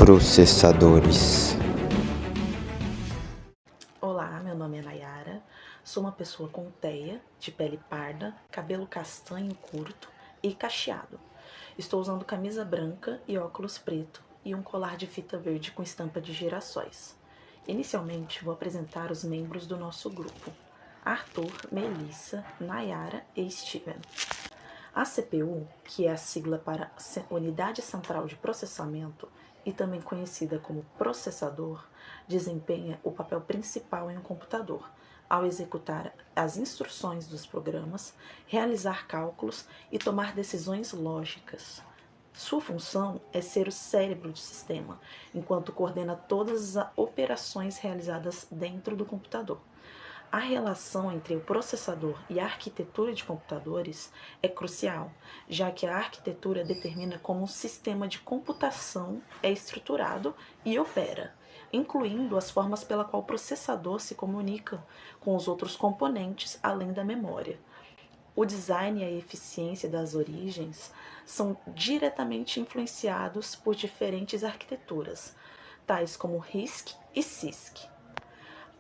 Processadores. Olá, meu nome é Nayara, sou uma pessoa com teia, de pele parda, cabelo castanho curto e cacheado. Estou usando camisa branca e óculos preto e um colar de fita verde com estampa de girassóis. Inicialmente, vou apresentar os membros do nosso grupo: Arthur, Melissa, Nayara e Steven. A CPU, que é a sigla para Unidade Central de Processamento e também conhecida como processador, desempenha o papel principal em um computador, ao executar as instruções dos programas, realizar cálculos e tomar decisões lógicas. Sua função é ser o cérebro do sistema, enquanto coordena todas as operações realizadas dentro do computador. A relação entre o processador e a arquitetura de computadores é crucial, já que a arquitetura determina como um sistema de computação é estruturado e opera, incluindo as formas pela qual o processador se comunica com os outros componentes além da memória. O design e a eficiência das origens são diretamente influenciados por diferentes arquiteturas, tais como RISC e CISC.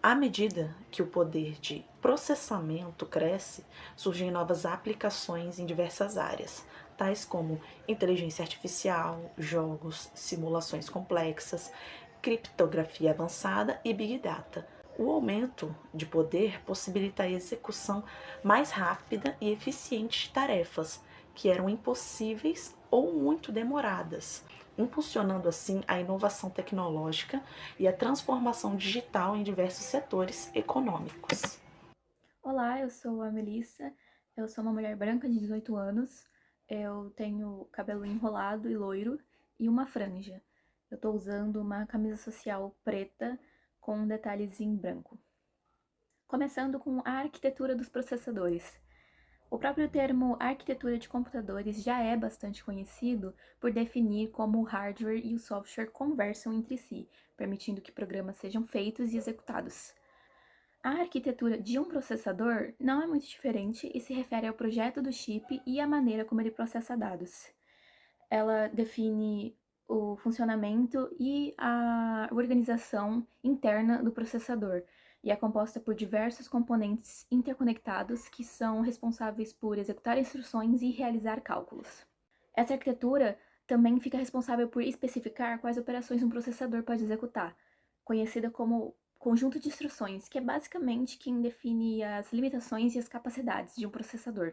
À medida que o poder de processamento cresce, surgem novas aplicações em diversas áreas, tais como inteligência artificial, jogos, simulações complexas, criptografia avançada e Big Data. O aumento de poder possibilita a execução mais rápida e eficiente de tarefas que eram impossíveis ou muito demoradas, impulsionando assim a inovação tecnológica e a transformação digital em diversos setores econômicos. Olá, eu sou a Melissa, eu sou uma mulher branca de 18 anos, eu tenho cabelo enrolado e loiro e uma franja. Eu tô usando uma camisa social preta com detalhes em branco. Começando com a arquitetura dos processadores. O próprio termo arquitetura de computadores já é bastante conhecido por definir como o hardware e o software conversam entre si, permitindo que programas sejam feitos e executados. A arquitetura de um processador não é muito diferente e se refere ao projeto do chip e à maneira como ele processa dados. Ela define o funcionamento e a organização interna do processador e é composta por diversos componentes interconectados que são responsáveis por executar instruções e realizar cálculos. Essa arquitetura também fica responsável por especificar quais operações um processador pode executar, conhecida como conjunto de instruções, que é basicamente quem define as limitações e as capacidades de um processador.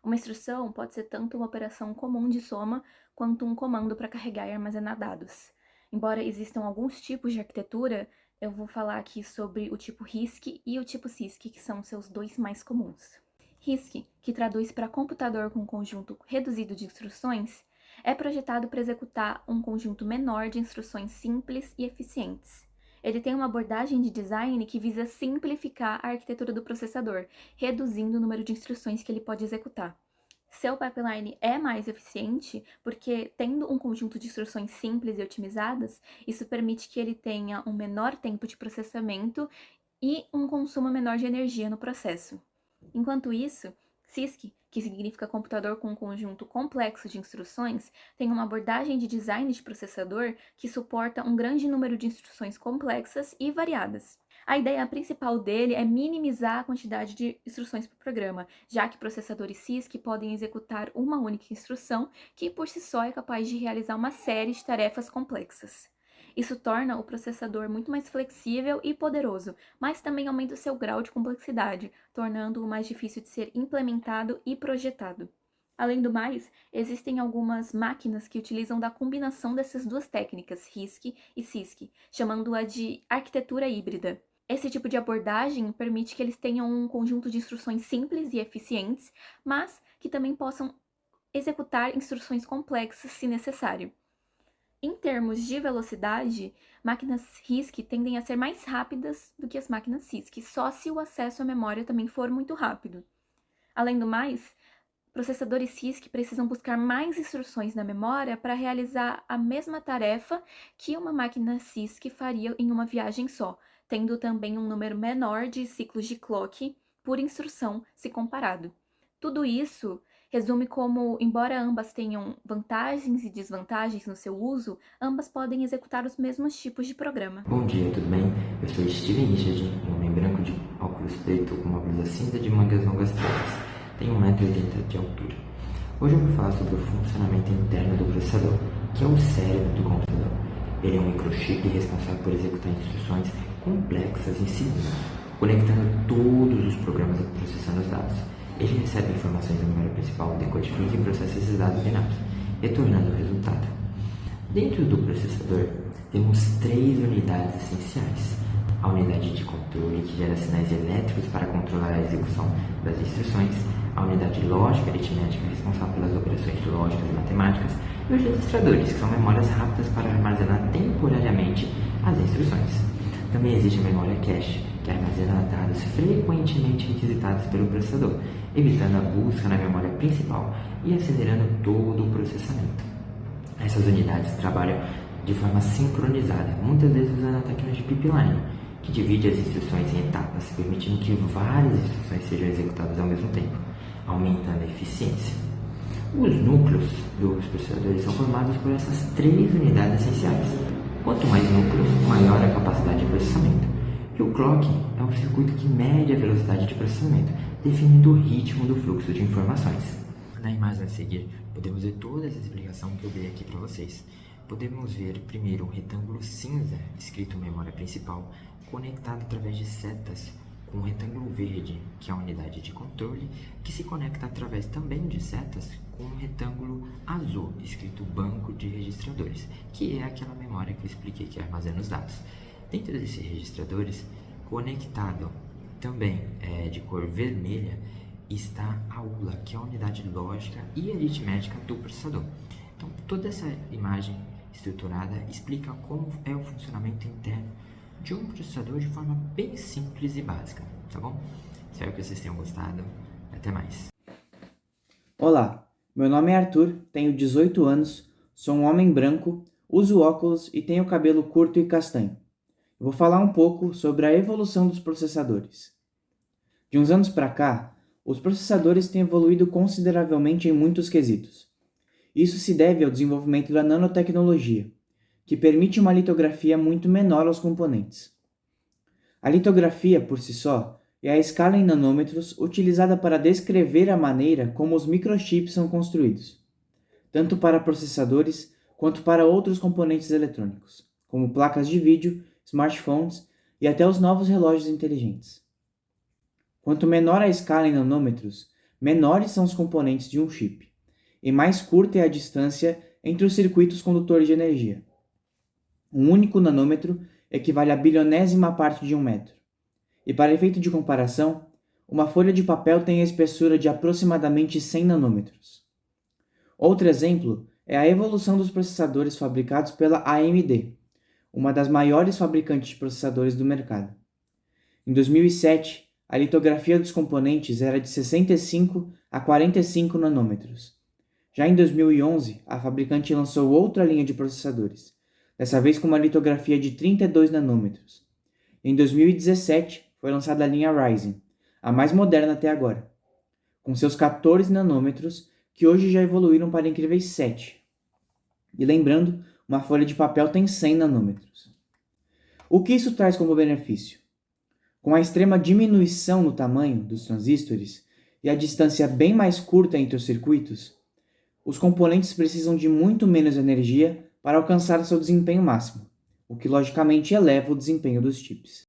Uma instrução pode ser tanto uma operação comum de soma quanto um comando para carregar e armazenar dados. Embora existam alguns tipos de arquitetura, eu vou falar aqui sobre o tipo RISC e o tipo CISC, que são seus dois mais comuns. RISC, que traduz para computador com conjunto reduzido de instruções, é projetado para executar um conjunto menor de instruções simples e eficientes. Ele tem uma abordagem de design que visa simplificar a arquitetura do processador, reduzindo o número de instruções que ele pode executar. Seu pipeline é mais eficiente porque, tendo um conjunto de instruções simples e otimizadas, isso permite que ele tenha um menor tempo de processamento e um consumo menor de energia no processo. Enquanto isso, CISC, que significa computador com um conjunto complexo de instruções, tem uma abordagem de design de processador que suporta um grande número de instruções complexas e variadas. A ideia principal dele é minimizar a quantidade de instruções por programa, já que processadores CISC podem executar uma única instrução que por si só é capaz de realizar uma série de tarefas complexas. Isso torna o processador muito mais flexível e poderoso, mas também aumenta o seu grau de complexidade, tornando-o mais difícil de ser implementado e projetado. Além do mais, existem algumas máquinas que utilizam da combinação dessas duas técnicas, RISC e CISC, chamando-a de arquitetura híbrida. Esse tipo de abordagem permite que eles tenham um conjunto de instruções simples e eficientes, mas que também possam executar instruções complexas se necessário. Em termos de velocidade, máquinas RISC tendem a ser mais rápidas do que as máquinas CISC, só se o acesso à memória também for muito rápido. Além do mais, processadores CISC precisam buscar mais instruções na memória para realizar a mesma tarefa que uma máquina CISC faria em uma viagem só, tendo também um número menor de ciclos de clock por instrução se comparado. Tudo isso resume como, embora ambas tenham vantagens e desvantagens no seu uso, ambas podem executar os mesmos tipos de programa. Bom dia, tudo bem? Eu sou Steven Richard, um homem branco de óculos preto com uma blusa cinza de mangas longas pretas. Tenho 1,80 m de altura. Hoje eu vou falar sobre o funcionamento interno do processador, que é o cérebro do computador. Ele é um microchip responsável por executar instruções complexas em segundos, conectando todos os programas e processando os dados. Ele recebe informações da memória principal, decodifica e processa esses dados binários, retornando o resultado. Dentro do processador, temos 3 unidades essenciais. A unidade de controle, que gera sinais elétricos para controlar a execução das instruções, a unidade lógica e aritmética, responsável pelas operações lógicas e matemáticas, e os registradores, que são memórias rápidas para armazenar temporariamente as instruções. Também existe a memória cache, que armazena dados frequentemente requisitados pelo processador, evitando a busca na memória principal e acelerando todo o processamento. Essas unidades trabalham de forma sincronizada, muitas vezes usando a técnica de pipeline, que divide as instruções em etapas, permitindo que várias instruções sejam executadas ao mesmo tempo, aumentando a eficiência. Os núcleos dos processadores são formados por essas 3 unidades essenciais. Quanto mais núcleos, maior a capacidade de processamento. E o clocking é um circuito que mede a velocidade de processamento, definindo o ritmo do fluxo de informações. Na imagem a seguir, podemos ver toda essa explicação que eu dei aqui para vocês. Podemos ver primeiro um retângulo cinza, escrito memória principal, conectado através de setas com um retângulo verde, que é a unidade de controle, que se conecta através também de setas com um retângulo azul, escrito banco de registradores, que é aquela memória que eu expliquei que armazena os dados. Dentro desses registradores, conectado também de cor vermelha, está a ULA, que é a unidade lógica e aritmética do processador. Então, toda essa imagem estruturada explica como é o funcionamento interno de um processador de forma bem simples e básica, tá bom? Espero que vocês tenham gostado. Até mais. Olá, meu nome é Arthur, tenho 18 anos, sou um homem branco, uso óculos e tenho cabelo curto e castanho. Eu vou falar um pouco sobre a evolução dos processadores. De uns anos para cá, os processadores têm evoluído consideravelmente em muitos quesitos. Isso se deve ao desenvolvimento da nanotecnologia, que permite uma litografia muito menor aos componentes. A litografia, por si só, é a escala em nanômetros utilizada para descrever a maneira como os microchips são construídos, tanto para processadores quanto para outros componentes eletrônicos, como placas de vídeo, smartphones e até os novos relógios inteligentes. Quanto menor a escala em nanômetros, menores são os componentes de um chip, e mais curta é a distância entre os circuitos condutores de energia. Um único nanômetro equivale à bilionésima parte de um metro. E para efeito de comparação, uma folha de papel tem a espessura de aproximadamente 100 nanômetros. Outro exemplo é a evolução dos processadores fabricados pela AMD, uma das maiores fabricantes de processadores do mercado. Em 2007, a litografia dos componentes era de 65 a 45 nanômetros. Já em 2011, a fabricante lançou outra linha de processadores, dessa vez com uma litografia de 32 nanômetros. Em 2017, foi lançada a linha Ryzen, a mais moderna até agora, com seus 14 nanômetros, que hoje já evoluíram para incríveis 7. E lembrando, uma folha de papel tem 100 nanômetros. O que isso traz como benefício? Com a extrema diminuição no tamanho dos transistores e a distância bem mais curta entre os circuitos, os componentes precisam de muito menos energia para alcançar seu desempenho máximo, o que logicamente eleva o desempenho dos chips.